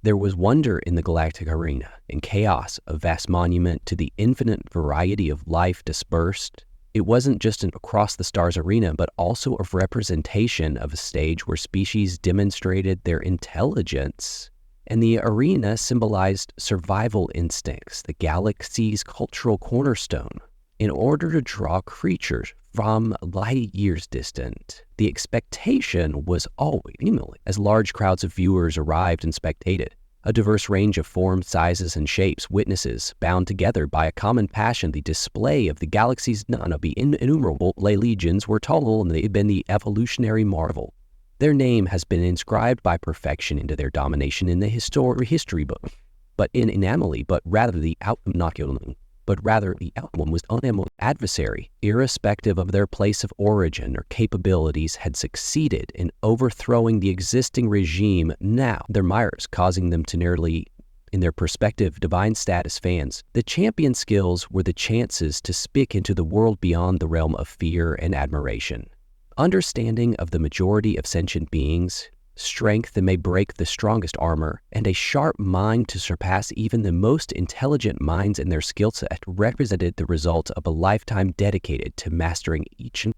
There was wonder in the galactic arena, and chaos, a vast monument to the infinite variety of life dispersed. It wasn't just an across-the-stars arena, but also a representation of a stage where species demonstrated their intelligence. And the arena symbolized survival instincts, the galaxy's cultural cornerstone. In order to draw creatures from light years distant, the expectation was always as large crowds of viewers arrived and spectated. A diverse range of forms, sizes, and shapes, witnesses bound together by a common passion, the display of the galaxy's innumerable legions were total, and they've been the evolutionary marvel. Their name has been inscribed by perfection into their domination in the history book, but in anomaly, but rather the outcome was unable adversary, irrespective of their place of origin or capabilities, had succeeded in overthrowing the existing regime. Now, their mires causing them to nearly, in their perspective, divine status fans. The champion skills were the chances to speak into the world beyond the realm of fear and admiration. Understanding of the majority of sentient beings, strength that may break the strongest armor, and a sharp mind to surpass even the most intelligent minds in their skill set represented the result of a lifetime dedicated to mastering each and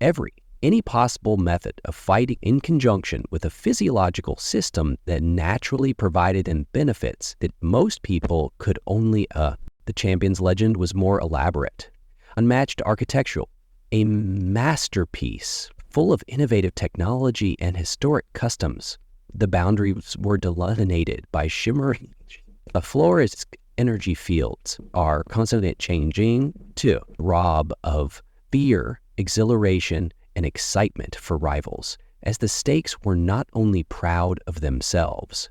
any possible method of fighting in conjunction with a physiological system that naturally provided them benefits that most people could only. The champion's legend was more elaborate, unmatched architectural, a masterpiece full of innovative technology and historic customs. The boundaries were delineated by shimmering. The floor's energy fields are constantly changing to rob of fear, exhilaration, and excitement for rivals, as the stakes were not only proud of themselves,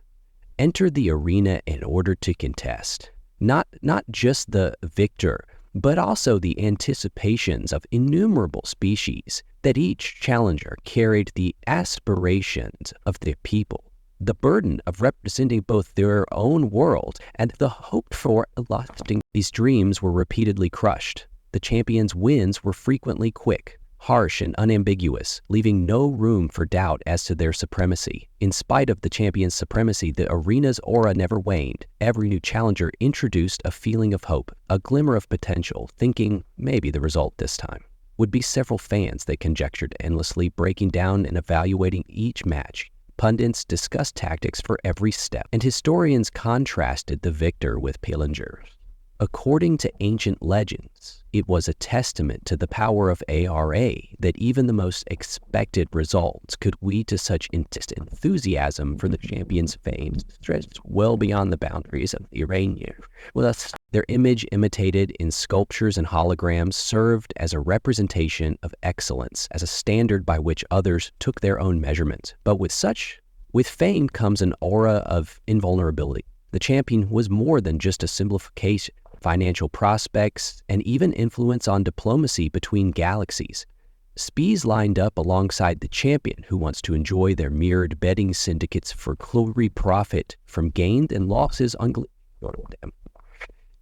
entered the arena in order to contest, not just the victor, but also the anticipations of innumerable species, that each challenger carried the aspirations of their people, the burden of representing both their own world and the hope for lasting. These dreams were repeatedly crushed. The champion's wins were frequently quick, harsh, and unambiguous, leaving no room for doubt as to their supremacy. In spite of the champion's supremacy, the arena's aura never waned. Every new challenger introduced a feeling of hope, a glimmer of potential, thinking maybe the result this time would be several fans. They conjectured endlessly, breaking down and evaluating each match. Pundits discussed tactics for every step, and historians contrasted the victor with Pillingers. According to ancient legends, it was a testament to the power of ARA that even the most expected results could lead to such enthusiasm for the champion's fame, stretched well beyond the boundaries of the arena. Their image, imitated in sculptures and holograms, served as a representation of excellence, as a standard by which others took their own measurement. But with fame comes an aura of invulnerability. The champion was more than just a simplification. Financial prospects, and even influence on diplomacy between galaxies. Spies lined up alongside the champion who wants to enjoy their mirrored betting syndicates for glory profit from gains and losses on them.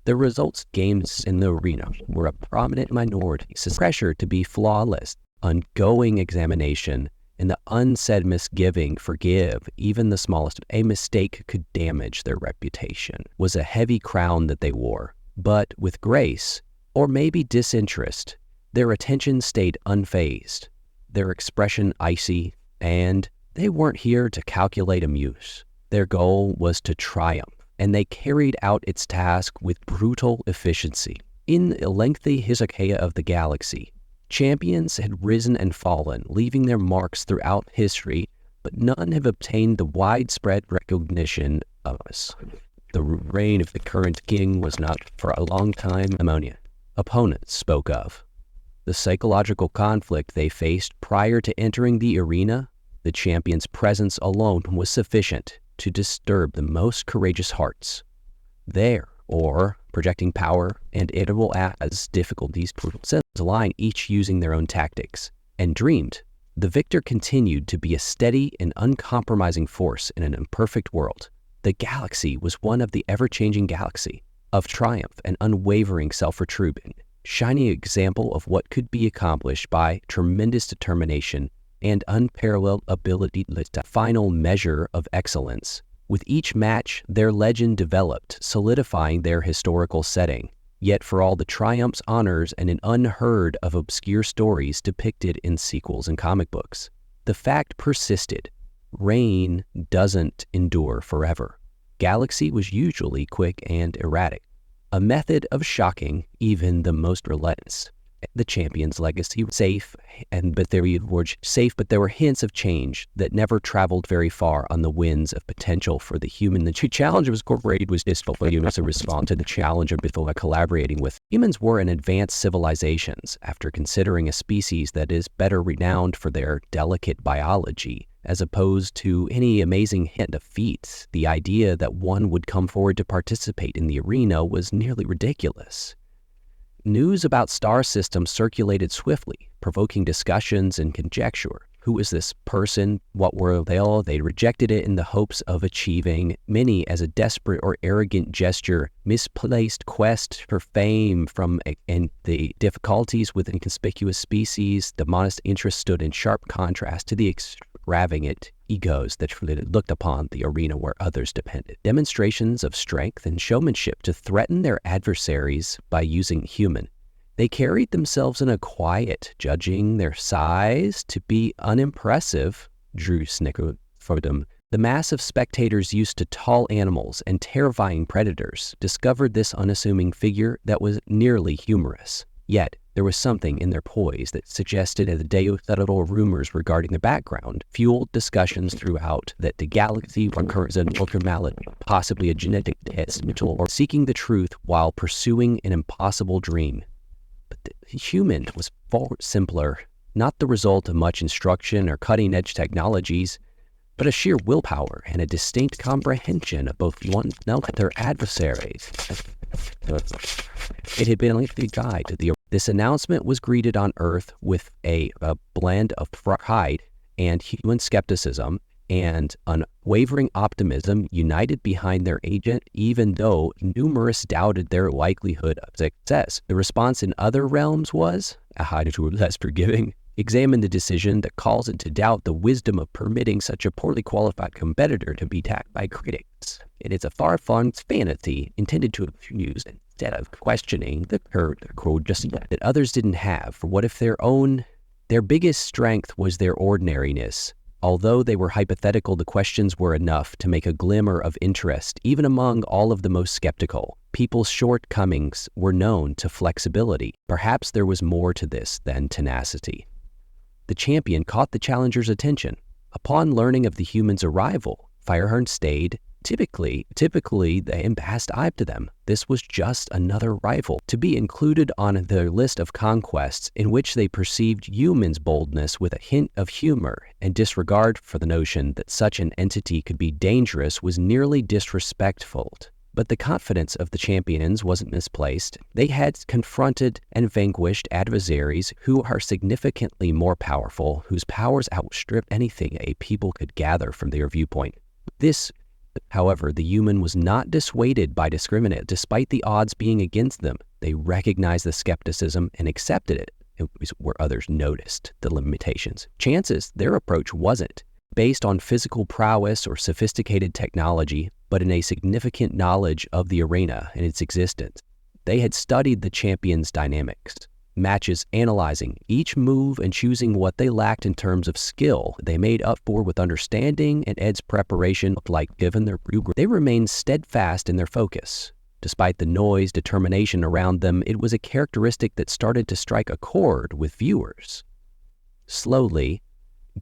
The results games in the arena were a prominent minority, pressure to be flawless, ongoing examination, and the unsaid misgiving forgive even the smallest. A mistake could damage their reputation was a heavy crown that they wore. But with grace, or maybe disinterest, their attention stayed unfazed, their expression icy, and they weren't here to calculate amuse. Their goal was to triumph, and they carried out its task with brutal efficiency. In the lengthy HFY of the galaxy, champions had risen and fallen, leaving their marks throughout history, but none have obtained the widespread recognition of us. The reign of the current king was not for a long time ammonia. Opponents spoke of the psychological conflict they faced prior to entering the arena. The champion's presence alone was sufficient to disturb the most courageous hearts. There, or projecting power and inevitable as difficulties align, each using their own tactics, and dreamed. The victor continued to be a steady and uncompromising force in an imperfect world. The galaxy was one of the ever-changing galaxy of triumph and unwavering self-retribution, shining example of what could be accomplished by tremendous determination and unparalleled ability. The final measure of excellence With each match, their legend developed, solidifying their historical setting. Yet for all the triumphs, honors, and an unheard of obscure stories depicted in sequels and comic books, the fact persisted. Reign doesn't endure forever. Galaxy was usually quick and erratic, a method of shocking even the most relentless. The champion's legacy was safe, but there were hints of change that never traveled very far on the winds of potential for the human. The challenge was incorporated was difficult humans to respond to the challenge of by collaborating with. Humans were an advanced civilizations after considering a species that is better renowned for their delicate biology, as opposed to any amazing hint of feats. The idea that one would come forward to participate in the arena was nearly ridiculous. News about star systems circulated swiftly, provoking discussions and conjecture. Who is this person? What were they all? They rejected it in the hopes of achieving, many as a desperate or arrogant gesture, misplaced quest for fame and the difficulties with inconspicuous species. The modest interest stood in sharp contrast to the extravagant egos that looked upon the arena where others depended. Demonstrations of strength and showmanship to threaten their adversaries by using human. They carried themselves in a quiet, judging their size to be unimpressive, drew snicker for them. The mass of spectators used to tall animals and terrifying predators discovered this unassuming figure that was nearly humorous. Yet, there was something in their poise that suggested that the deothetical rumors regarding their background fueled discussions throughout that the galaxy occurs an ultramalady, possibly a genetic test, or seeking the truth while pursuing an impossible dream. But the human was far simpler, not the result of much instruction or cutting-edge technologies, but a sheer willpower and a distinct comprehension of both one and their adversaries. It had been like the guide to the. This announcement was greeted on Earth with a blend of pride and human skepticism and unwavering optimism united behind their agent, even though numerous doubted their likelihood of success. The response in other realms was, a high to less forgiving. Examine the decision that calls into doubt the wisdom of permitting such a poorly qualified competitor to be attacked by critics. It is a far-flung fantasy intended to amuse instead of questioning the code just that others didn't have. For what if their biggest strength was their ordinariness? Although they were hypothetical, the questions were enough to make a glimmer of interest, even among all of the most skeptical. People's shortcomings were known to flexibility. Perhaps there was more to this than tenacity. The champion caught the challenger's attention. Upon learning of the human's arrival, Firehorn stayed. Typically, they embassed eye to them. This was just another rival to be included on their list of conquests in which they perceived humans' boldness with a hint of humor and disregard for the notion that such an entity could be dangerous was nearly disrespectful. But the confidence of the champions wasn't misplaced. They had confronted and vanquished adversaries who are significantly more powerful, whose powers outstrip anything a people could gather from their viewpoint. However, the human was not dissuaded by discriminate. Despite the odds being against them, they recognized the skepticism and accepted it. It was where others noticed the limitations. Chances their approach wasn't based on physical prowess or sophisticated technology, but in a significant knowledge of the arena and its existence. They had studied the champion's dynamics, matches, analyzing each move and choosing what they lacked in terms of skill. They made up for with understanding, and Ed's preparation looked like given their they remained steadfast in their focus. Despite the noise, determination around them, it was a characteristic that started to strike a chord with viewers. Slowly,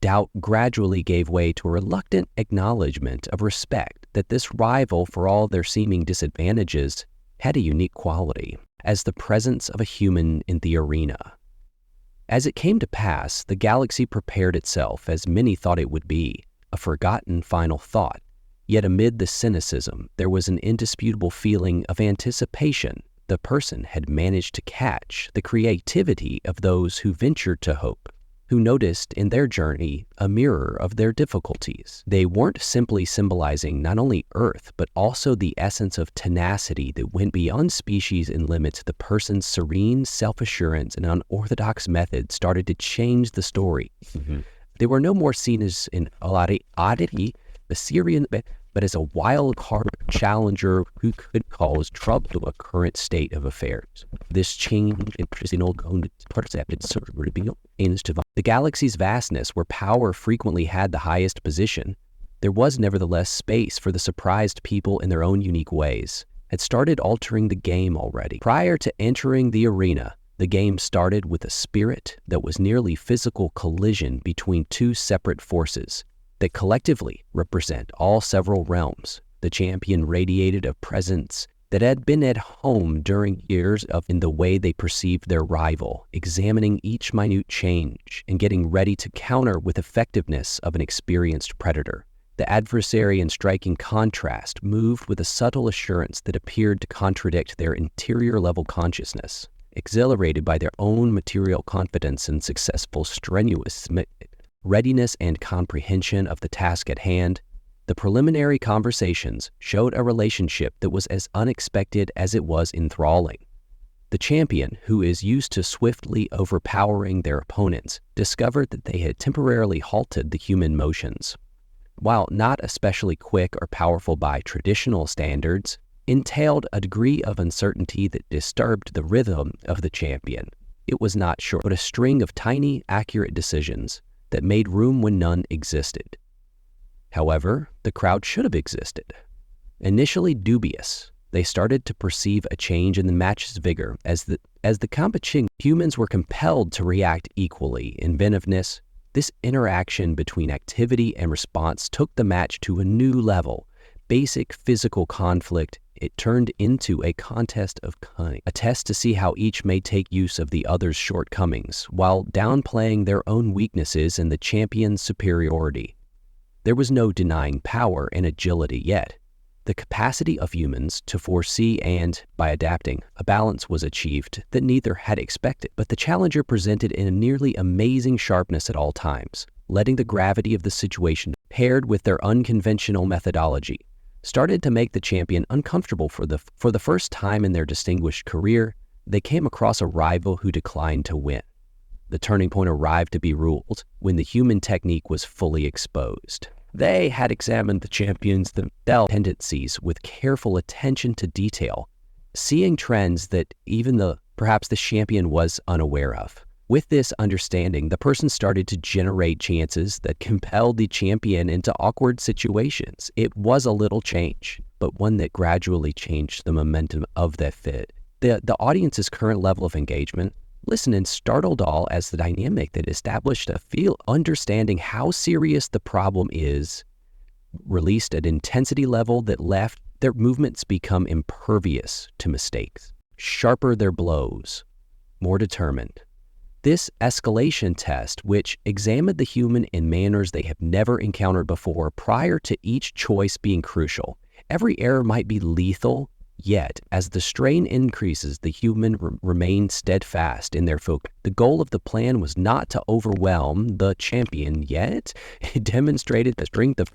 doubt gradually gave way to a reluctant acknowledgement of respect that this rival, for all their seeming disadvantages, had a unique quality as the presence of a human in the arena. As it came to pass, the galaxy prepared itself, as many thought it would be, a forgotten final thought. Yet amid the cynicism, there was an indisputable feeling of anticipation. The person had managed to catch the creativity of those who ventured to hope, who noticed in their journey a mirror of their difficulties. They weren't simply symbolizing not only Earth, but also the essence of tenacity that went beyond species and limits. The person's serene self-assurance and unorthodox method started to change the story. They were no more seen as an oddity, but as a wild card challenger who could cause trouble to a current state of affairs. This change in personal perception revealed into the galaxy's vastness, where power frequently had the highest position. There was nevertheless space for the surprised people in their own unique ways. Had started altering the game already. Prior to entering the arena, the game started with a spirit that was nearly physical collision between two separate forces that collectively represent all several realms. The champion radiated a presence that had been at home during years in the way they perceived their rival, examining each minute change and getting ready to counter with effectiveness of an experienced predator. The adversary, in striking contrast, moved with a subtle assurance that appeared to contradict their interior level consciousness. Exhilarated by their own material confidence and successful strenuous readiness and comprehension of the task at hand, the preliminary conversations showed a relationship that was as unexpected as it was enthralling. The champion, who is used to swiftly overpowering their opponents, discovered that they had temporarily halted the human motions. While not especially quick or powerful by traditional standards, entailed a degree of uncertainty that disturbed the rhythm of the champion. It was not short, but a string of tiny, accurate decisions that made room when none existed. However, the crowd should have existed. Initially dubious, they started to perceive a change in the match's vigor as the competition. Humans were compelled to react equally. Inventiveness, this interaction between activity and response took the match to a new level. Basic physical conflict, it turned into a contest of cunning, a test to see how each may take use of the other's shortcomings while downplaying their own weaknesses and the champion's superiority. There was no denying power and agility yet. The capacity of humans to foresee and, by adapting, a balance was achieved that neither had expected, but the challenger presented in a nearly amazing sharpness at all times, letting the gravity of the situation, paired with their unconventional methodology, started to make the champion uncomfortable. For the first time in their distinguished career, they came across a rival who declined to win. The turning point arrived to be ruled when the human technique was fully exposed. They had examined the champion's tendencies with careful attention to detail, seeing trends that perhaps the champion was unaware of. With this understanding, the person started to generate chances that compelled the champion into awkward situations. It was a little change, but one that gradually changed the momentum of that fit. The audience's current level of engagement listened in startled awe as the dynamic that established a understanding how serious the problem is released an intensity level that left their movements become impervious to mistakes, sharper their blows, more determined. This escalation test, which examined the human in manners they have never encountered before prior to each choice being crucial. Every error might be lethal, yet as the strain increases, the human remained steadfast in their focus. The goal of the plan was not to overwhelm the champion, yet it demonstrated the strength of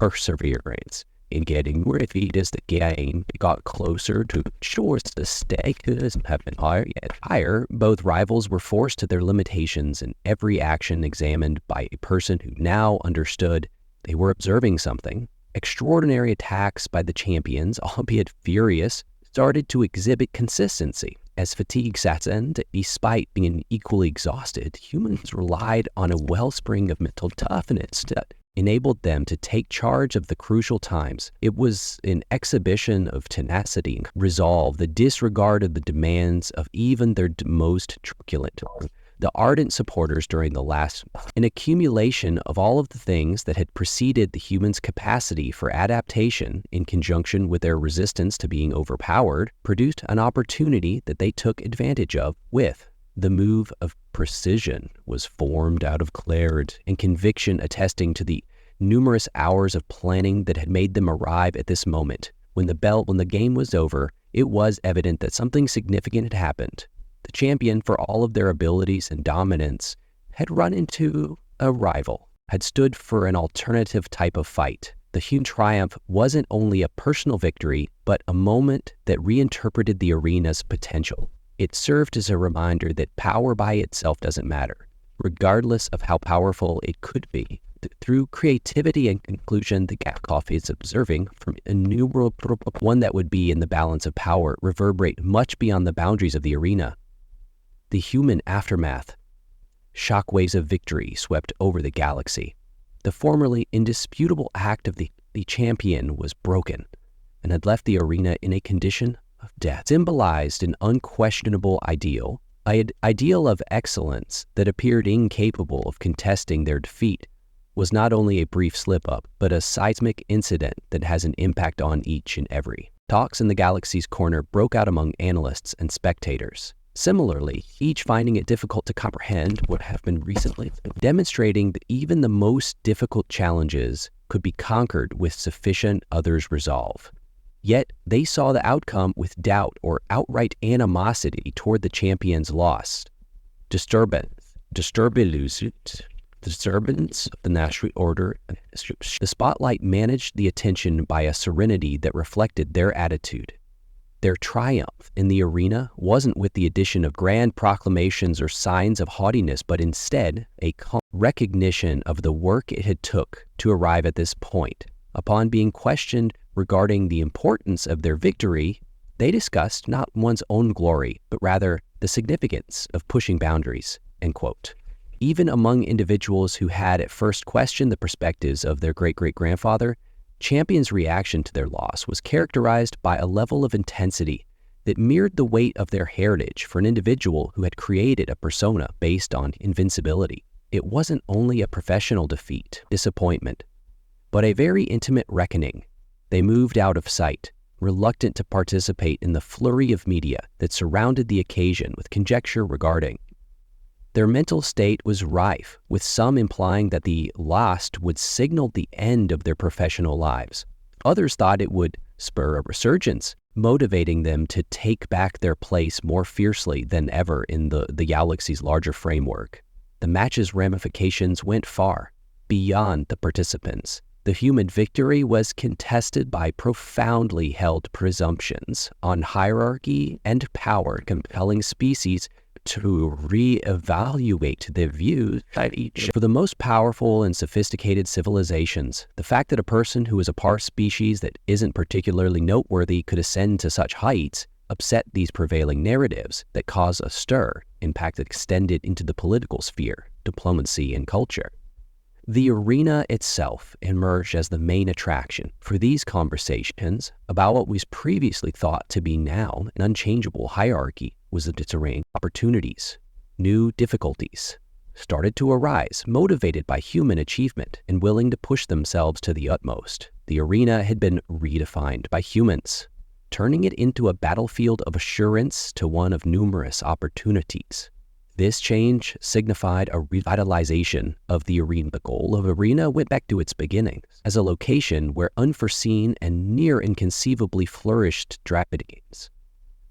perseverance. In getting ready as the game got closer to shores, the stakes have been higher yet higher. Both rivals were forced to their limitations, and every action examined by a person who now understood they were observing something. Extraordinary attacks by the champions, albeit furious, started to exhibit consistency. As fatigue sat in, despite being equally exhausted, humans relied on a wellspring of mental toughness that enabled them to take charge of the crucial times. It was an exhibition of tenacity and resolve that disregarded the demands of even their most truculent. The ardent supporters during an accumulation of all of the things that had preceded the human's capacity for adaptation in conjunction with their resistance to being overpowered, produced an opportunity that they took advantage of with. The move of precision was formed out of clarity and conviction, attesting to the numerous hours of planning that had made them arrive at this moment. When the game was over, it was evident that something significant had happened. The champion, for all of their abilities and dominance, had run into a rival, had stood for an alternative type of fight. The human triumph wasn't only a personal victory, but a moment that reinterpreted the arena's potential. It served as a reminder that power by itself doesn't matter, regardless of how powerful it could be. through creativity and conclusion, the Gapkov is observing from innumerable one that would be in the balance of power reverberate much beyond the boundaries of the arena. The human aftermath. Shockwaves of victory swept over the galaxy. The formerly indisputable act of the champion was broken and had left the arena in a condition of death. Symbolized an unquestionable ideal of excellence that appeared incapable of contesting their defeat, was not only a brief slip-up, but a seismic incident that has an impact on each and every. Talks in the galaxy's corner broke out among analysts and spectators. Similarly, each finding it difficult to comprehend what have been recently, demonstrating that even the most difficult challenges could be conquered with sufficient others' resolve. Yet they saw the outcome with doubt or outright animosity toward the champion's loss. Disturbance of the national order. The spotlight managed the attention by a serenity that reflected their attitude. Their triumph in the arena wasn't with the addition of grand proclamations or signs of haughtiness, but instead a calm recognition of the work it had took to arrive at this point. Upon being questioned regarding the importance of their victory, they discussed not one's own glory, but rather the significance of pushing boundaries, end quote. Even among individuals who had at first questioned the perspectives of their great-great-grandfather, Champion's reaction to their loss was characterized by a level of intensity that mirrored the weight of their heritage for an individual who had created a persona based on invincibility. It wasn't only a professional defeat, disappointment, but a very intimate reckoning. They moved out of sight, reluctant to participate in the flurry of media that surrounded the occasion with conjecture regarding. Their mental state was rife, with some implying that the loss would signal the end of their professional lives. Others thought it would spur a resurgence, motivating them to take back their place more fiercely than ever in the galaxy's larger framework. The match's ramifications went far beyond the participants. The human victory was contested by profoundly held presumptions on hierarchy and power, compelling species to re-evaluate their views of each. For the most powerful and sophisticated civilizations, the fact that a person who is a part species that isn't particularly noteworthy could ascend to such heights upset these prevailing narratives that cause a stir, impact that extended into the political sphere, diplomacy, and culture. The arena itself emerged as the main attraction for these conversations about what was previously thought to be now an unchangeable hierarchy. Was the terrain. Opportunities, new difficulties started to arise, motivated by human achievement and willing to push themselves to the utmost. The arena had been redefined by humans, turning it into a battlefield of assurance to one of numerous opportunities. This change signified a revitalization of the arena. The goal of arena went back to its beginnings as a location where unforeseen and near inconceivably flourished draft games.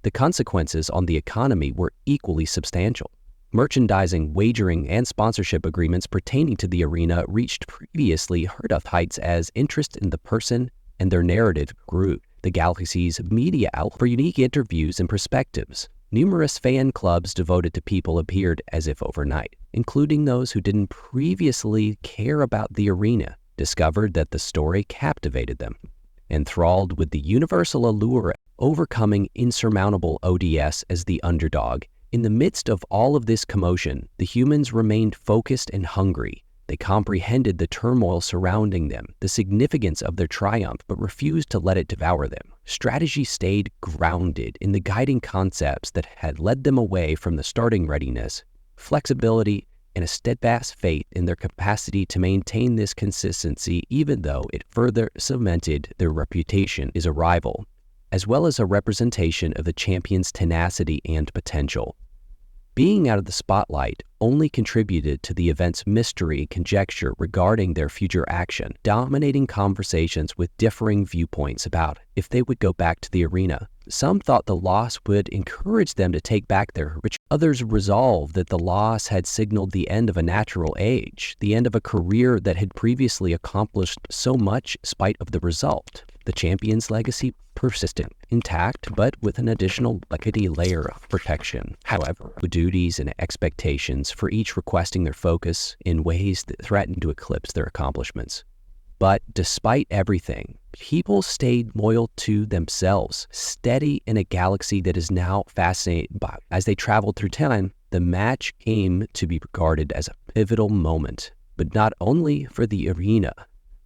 The consequences on the economy were equally substantial. Merchandising, wagering, and sponsorship agreements pertaining to the arena reached previously heard-of heights as interest in the person and their narrative grew. The galaxy's media outlet for unique interviews and perspectives. Numerous fan clubs devoted to people appeared as if overnight, including those who didn't previously care about the arena, discovered that the story captivated them. Enthralled with the universal allure, overcoming insurmountable ODS as the underdog. In the midst of all of this commotion, the humans remained focused and hungry. They comprehended the turmoil surrounding them, the significance of their triumph, but refused to let it devour them. Strategy stayed grounded in the guiding concepts that had led them away from the starting readiness, flexibility, and a steadfast faith in their capacity to maintain this consistency even though it further cemented their reputation as a rival, as well as a representation of the champion's tenacity and potential. Being out of the spotlight only contributed to the event's mystery and conjecture regarding their future action, dominating conversations with differing viewpoints about if they would go back to the arena. Some thought the loss would encourage them to take back their rich. Others resolved that the loss had signaled the end of a natural age, the end of a career that had previously accomplished so much in spite of the result. The champion's legacy persisted, intact, but with an additional legacy layer of protection. However, with duties and expectations for each requesting their focus in ways that threatened to eclipse their accomplishments. But despite everything, people stayed loyal to themselves, steady in a galaxy that is now fascinated by. As they traveled through time, the match came to be regarded as a pivotal moment, but not only for the arena,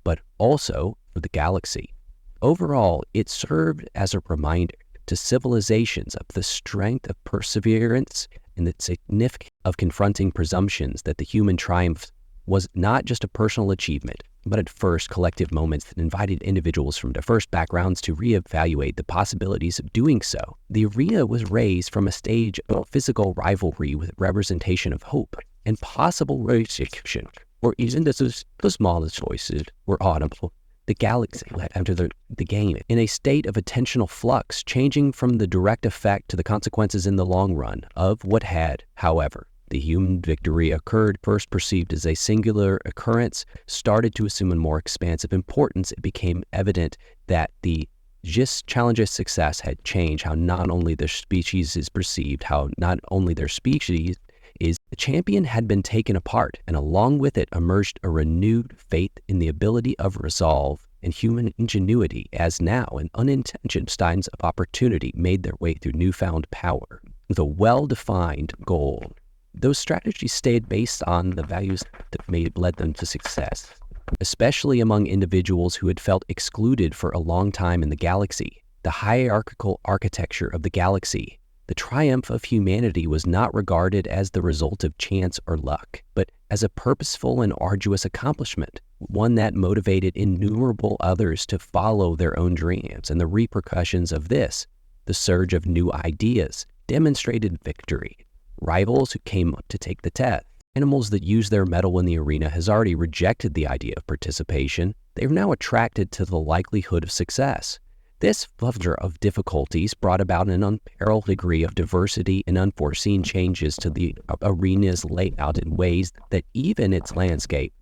but also for the galaxy. Overall, it served as a reminder to civilizations of the strength of perseverance and the significance of confronting presumptions that the human triumph was not just a personal achievement, but at first collective moments that invited individuals from diverse backgrounds to reevaluate the possibilities of doing so. The arena was raised from a stage of physical rivalry with representation of hope and possible retribution, or even the smallest voices were audible. The galaxy led after the game in a state of attentional flux, changing from the direct effect to the consequences in the long run of what had, however, the human victory occurred, first perceived as a singular occurrence, started to assume a more expansive importance. It became evident that the challenge's success had changed how not only their species is perceived, how not only their species is. The champion had been taken apart, and along with it emerged a renewed faith in the ability of resolve and human ingenuity, as now an unintended signs of opportunity made their way through newfound power. With a well-defined goal, those strategies stayed based on the values that led them to success, especially among individuals who had felt excluded for a long time in the galaxy. The hierarchical architecture of the galaxy, the triumph of humanity, was not regarded as the result of chance or luck, but as a purposeful and arduous accomplishment, one that motivated innumerable others to follow their own dreams. And the repercussions of this, the surge of new ideas, demonstrated victory. Rivals who came up to take the test, animals that use their mettle in the arena, has already rejected the idea of participation. They are now attracted to the likelihood of success. This flutter of difficulties brought about an unparalleled degree of diversity and unforeseen changes to the arena's layout in ways that even its landscape.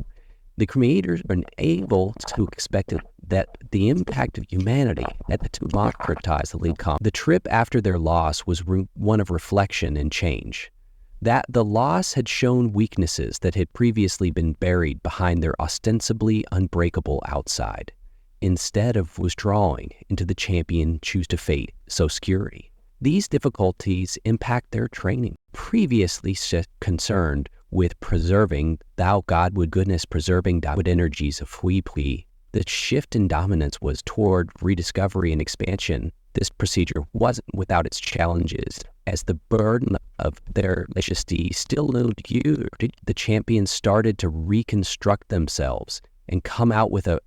The creators are unable to expect that the impact of humanity had to democratize the league comp. The trip after their loss was one of reflection and change. That the loss had shown weaknesses that had previously been buried behind their ostensibly unbreakable outside. Instead of withdrawing into the champion choose to fade so security. These difficulties impact their training. Previously concerned with preserving thou Godwood goodness, preserving Godwood energies of Hui Pui, the shift in dominance was toward rediscovery and expansion. This procedure wasn't without its challenges, as the burden of their majesty still eluded. The champions started to reconstruct themselves and come out with a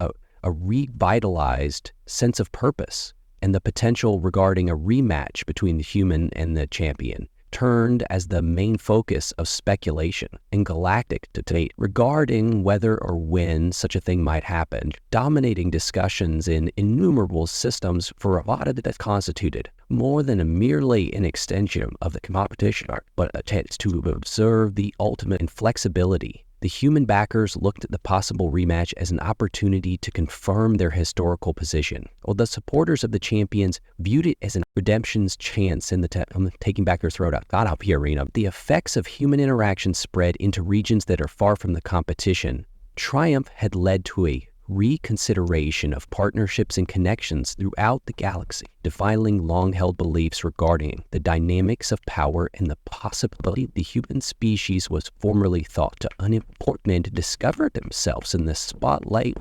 revitalized sense of purpose, and the potential regarding a rematch between the human and the champion turned as the main focus of speculation and galactic debate regarding whether or when such a thing might happen, dominating discussions in innumerable systems for a lot of that constituted more than merely an extension of the competition, but attempts to observe the ultimate inflexibility. The human backers looked at the possible rematch as an opportunity to confirm their historical position, while the supporters of the champions viewed it as an redemption's chance in the taking back their throat out of the arena. The effects of human interaction spread into regions that are far from the competition. Triumph had led to a reconsideration of partnerships and connections throughout the galaxy, defiling long-held beliefs regarding the dynamics of power and the possibility the human species was formerly thought to unimportant and to discover themselves in the spotlight.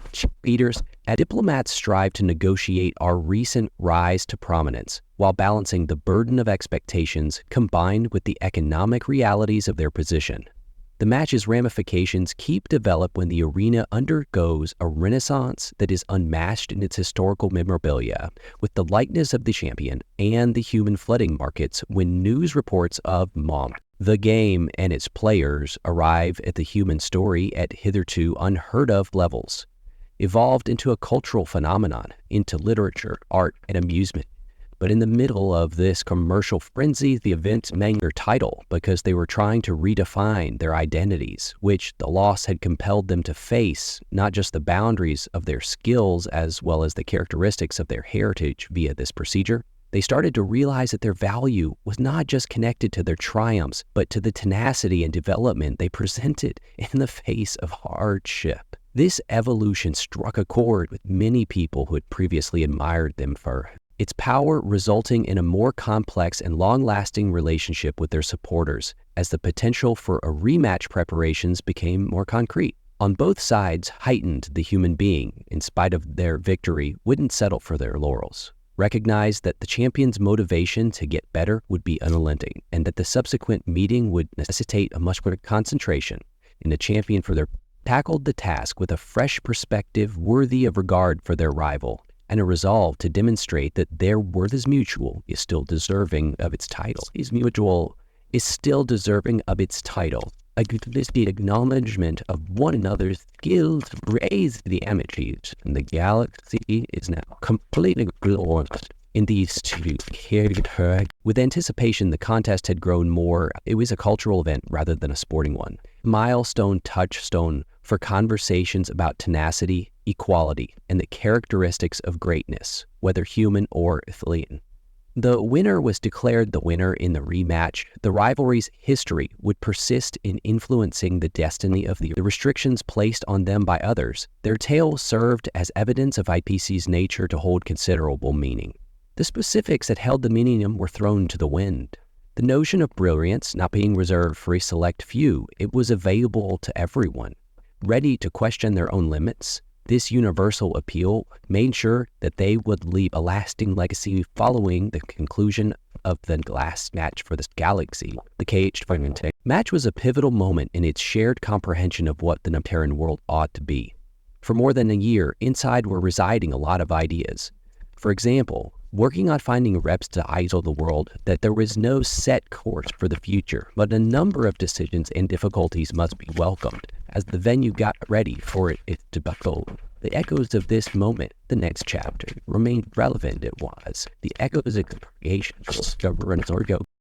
Leaders and diplomats strive to negotiate our recent rise to prominence while balancing the burden of expectations combined with the economic realities of their position. The match's ramifications keep develop when the arena undergoes a renaissance that is unmatched in its historical memorabilia, with the likeness of the champion and the human flooding markets when news reports of the game and its players arrive at the human story at hitherto unheard of levels, evolved into a cultural phenomenon, into literature, art, and amusement. But in the middle of this commercial frenzy, the event mangled their title because they were trying to redefine their identities, which the loss had compelled them to face not just the boundaries of their skills as well as the characteristics of their heritage via this procedure. They started to realize that their value was not just connected to their triumphs, but to the tenacity and development they presented in the face of hardship. This evolution struck a chord with many people who had previously admired them for its power, resulting in a more complex and long-lasting relationship with their supporters, as the potential for a rematch preparations became more concrete. On both sides heightened the human being, in spite of their victory, wouldn't settle for their laurels. Recognized that the champion's motivation to get better would be unrelenting, and that the subsequent meeting would necessitate a much greater concentration, and the champion tackled the task with a fresh perspective worthy of regard for their rival, and a resolve to demonstrate that their worth as mutual is still deserving of its title. The acknowledgement of one another's skills raised the amateurs, and the galaxy is now completely glorious in these two characters. With anticipation, the contest had grown more. It was a cultural event rather than a sporting one. Milestone touchstone for conversations about tenacity, equality, and the characteristics of greatness, whether human or Athenian. The winner was declared the winner in the rematch. The rivalry's history would persist in influencing the destiny of the restrictions placed on them by others. Their tale served as evidence of IPC's nature to hold considerable meaning. The specifics that held the meaning were thrown to the wind. The notion of brilliance not being reserved for a select few, it was available to everyone. Ready to question their own limits, this universal appeal made sure that they would leave a lasting legacy following the conclusion of the last match for this galaxy. The HFY match was a pivotal moment in its shared comprehension of what the Neptarian world ought to be. For more than a year, inside were residing a lot of ideas. For example, working on finding reps to idol the world, that there was no set course for the future, but a number of decisions and difficulties must be welcomed as the venue got ready for its debacle. The echoes of this moment, the next chapter, remained relevant. It was the echoes of creation, discover and orgo.